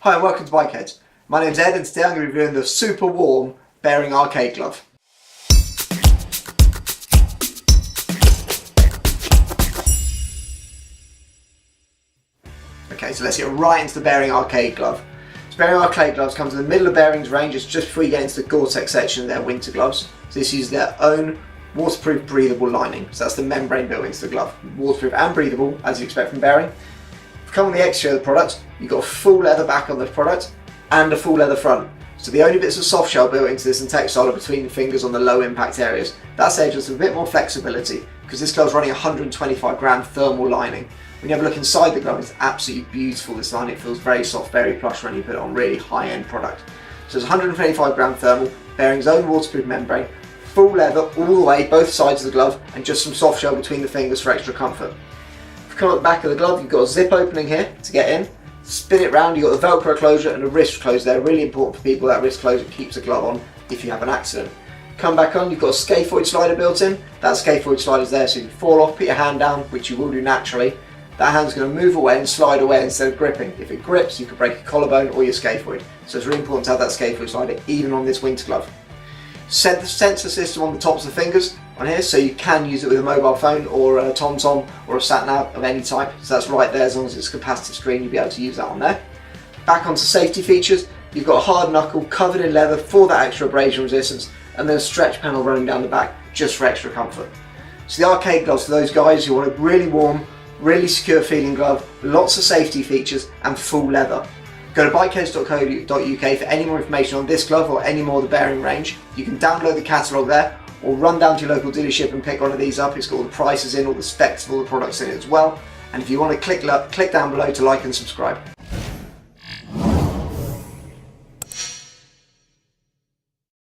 Hi and welcome to Bikerheadz. My name's Ed and today I'm going to be reviewing the super warm Bering Arkade Glove. Okay, so let's get right into the Bering Arkade Glove. So Bering Arkade Gloves comes in the middle of Bering's range, it's just before you get into the Gore-Tex section of their winter gloves. So this uses their own waterproof breathable lining. So that's the membrane built into the glove. Waterproof and breathable, as you expect from Bering. Come on the exterior of the product, you've got a full leather back on the product and a full leather front. So the only bits of soft shell built into this and textile are between the fingers on the low impact areas. That saves us a bit more flexibility because this glove's running 125 gram thermal lining. When you have a look inside the glove, it's absolutely beautiful, this lining. It feels very soft, very plush when you put it on really high end product. So it's 125 gram thermal, Bering's own waterproof membrane, full leather all the way, both sides of the glove, and just some soft shell between the fingers for extra comfort. Come at the back of the glove, you've got a zip opening here to get in, spin it round, you've got the velcro closure and a wrist closure there, really important for people. That wrist closure keeps the glove on if you have an accident. Come back on, you've got a scaphoid slider built in, that scaphoid slider's there so you can fall off, put your hand down, which you will do naturally. That hand's going to move away and slide away instead of gripping. If it grips, you could break your collarbone or your scaphoid. So it's really important to have that scaphoid slider even on this winter glove. Set the sensor system on the tops of the fingers on here, so you can use it with a mobile phone or a TomTom or a sat-nav of any type. So that's right there, as long as it's a capacitive screen, you'll be able to use that on there. Back onto safety features, you've got a hard knuckle covered in leather for that extra abrasion resistance, and then a stretch panel running down the back just for extra comfort. So the Arkade gloves for those guys who want a really warm, really secure feeling glove, lots of safety features and full leather. Go to bikerheadz.co.uk for any more information on this glove or any more of the Bering range. You can download the catalogue there or run down to your local dealership and pick one of these up. It's got all the prices in, all the specs of all the products in it as well. And if you want to click down below to like and subscribe.